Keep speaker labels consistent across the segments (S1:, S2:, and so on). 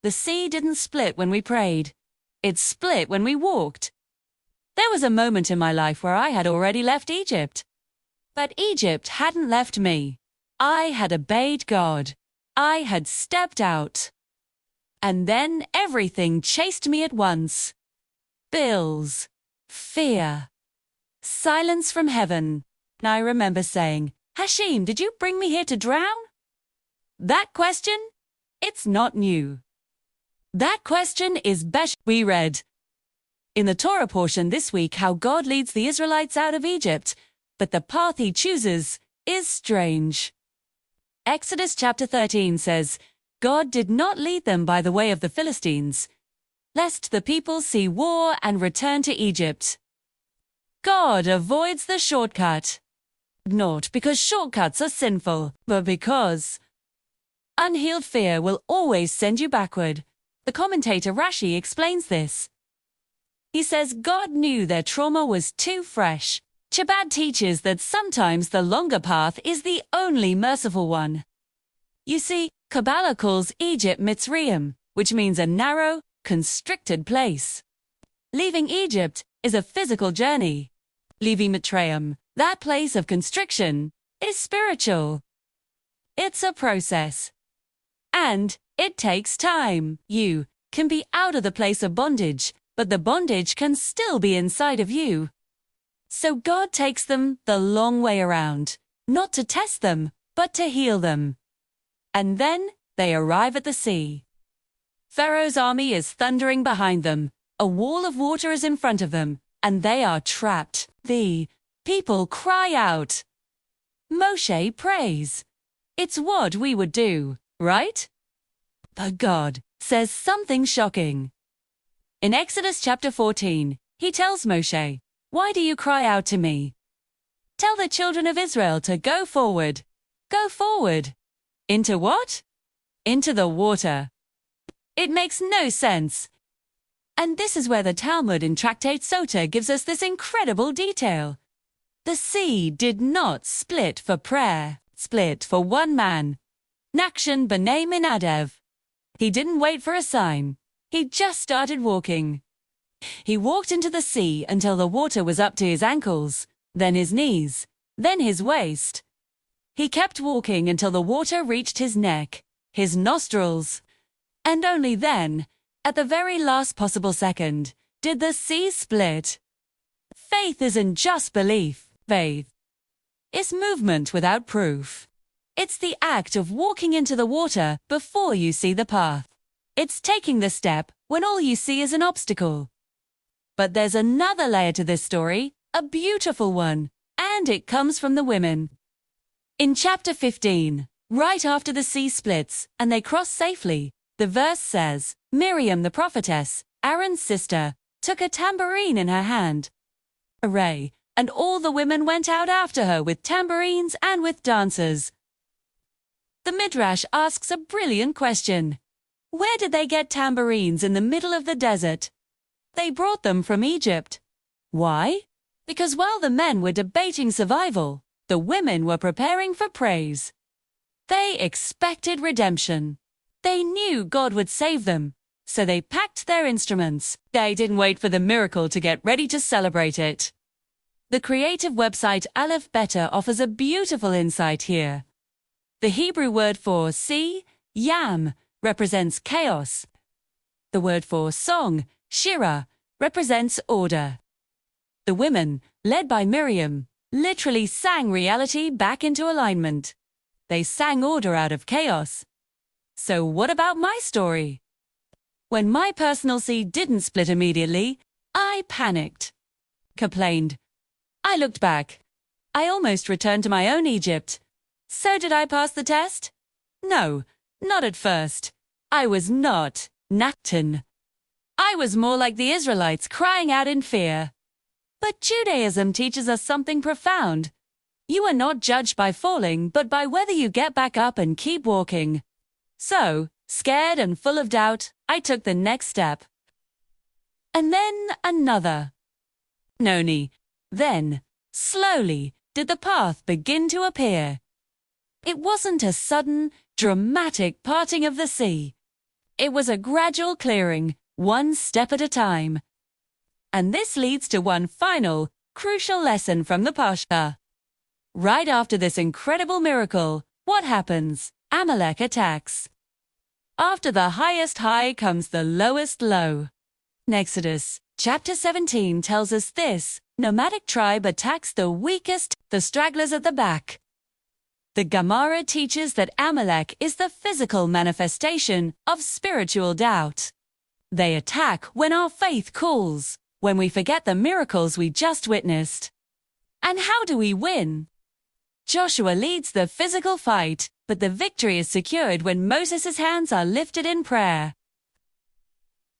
S1: The sea didn't split when we prayed. It split when we walked. There was a moment in my life where I had already left Egypt. But Egypt hadn't left me. I had obeyed God. I had stepped out. And then everything chased me at once. Bills, fear, silence from heaven. And I remember saying, "Hashim, did you bring me here to drown?" That question? It's not new. That question is Beshlach. We read in the Torah portion this week how God leads the Israelites out of Egypt, but the path he chooses is strange. Exodus chapter 13 says, God did not lead them by the way of the Philistines, lest the people see war and return to Egypt. God avoids the shortcut. Not because shortcuts are sinful, but because unhealed fear will always send you backward. The commentator Rashi explains this. He says God knew their trauma was too fresh. Chabad teaches that sometimes the longer path is the only merciful one. You see, Kabbalah calls Egypt Mitzrayim, which means a narrow, constricted place. Leaving Egypt is a physical journey. Leaving Mitzrayim, that place of constriction, is spiritual. It's a process. And it takes time. You can be out of the place of bondage, but the bondage can still be inside of you. So God takes them the long way around, not to test them, but to heal them. And then they arrive at the sea. Pharaoh's army is thundering behind them. A wall of water is in front of them, and they are trapped. The people cry out. Moshe prays. It's what we would do, right? But God says something shocking. In Exodus chapter 14, he tells Moshe, "Why do you cry out to me? Tell the children of Israel to go forward." Go forward. Into what? Into the water. It makes no sense. And this is where the Talmud in Tractate Sota gives us this incredible detail. The sea did not split for prayer, split for one man, Nakshan b'nei Minadev. He didn't wait for a sign. He just started walking. He walked into the sea until the water was up to his ankles, then his knees, then his waist. He kept walking until the water reached his neck, his nostrils. And only then, at the very last possible second, did the sea split. Faith isn't just belief. Faith is movement without proof. It's the act of walking into the water before you see the path. It's taking the step when all you see is an obstacle. But there's another layer to this story, a beautiful one, and it comes from the women. In chapter 15, right after the sea splits and they cross safely, the verse says, Miriam the prophetess, Aaron's sister, took a tambourine in her hand. Hooray! And all the women went out after her with tambourines and with dancers. The Midrash asks a brilliant question. Where did they get tambourines in the middle of the desert? They brought them from Egypt. Why? Because while the men were debating survival, the women were preparing for praise. They expected redemption. They knew God would save them, so they packed their instruments. They didn't wait for the miracle to get ready to celebrate it. The creative website Aleph Beta offers a beautiful insight here. The Hebrew word for sea, yam, represents chaos. The word for song, shira, represents order. The women, led by Miriam, literally sang reality back into alignment. They sang order out of chaos. So what about my story? When my personal sea didn't split immediately, I panicked. Complained. I looked back. I almost returned to my own Egypt. So did I pass the test? No, not at first. I was not Natan. I was more like the Israelites crying out in fear. But Judaism teaches us something profound. You are not judged by falling, but by whether you get back up and keep walking. So, scared and full of doubt, I took the next step. And then another. Noni. Then, slowly, did the path begin to appear. It wasn't a sudden, dramatic parting of the sea. It was a gradual clearing, one step at a time. And this leads to one final, crucial lesson from the Parsha. Right after this incredible miracle, what happens? Amalek attacks. After the highest high comes the lowest low. Exodus chapter 17 tells us this: nomadic tribe attacks the weakest, the stragglers at the back. The Gemara teaches that Amalek is the physical manifestation of spiritual doubt. They attack when our faith calls, when we forget the miracles we just witnessed. And how do we win? Joshua leads the physical fight, but the victory is secured when Moses' hands are lifted in prayer.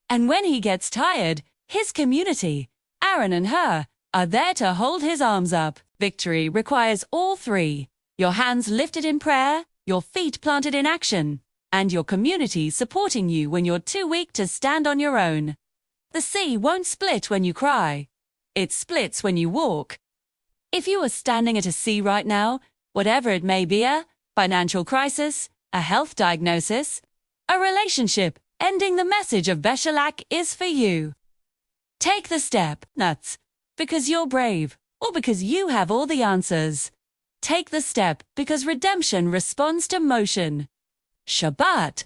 S1: And when he gets tired, his community, Aaron and Hur, are there to hold his arms up. Victory requires all three: your hands lifted in prayer, your feet planted in action, and your community supporting you when you're too weak to stand on your own. The sea won't split when you cry. It splits when you walk. If you are standing at a sea right now, whatever it may be, a financial crisis, a health diagnosis, a relationship, ending the message of Beshlach is for you. Take the step, nuts, because you're brave, or because you have all the answers. Take the step because redemption responds to motion. Shabbat.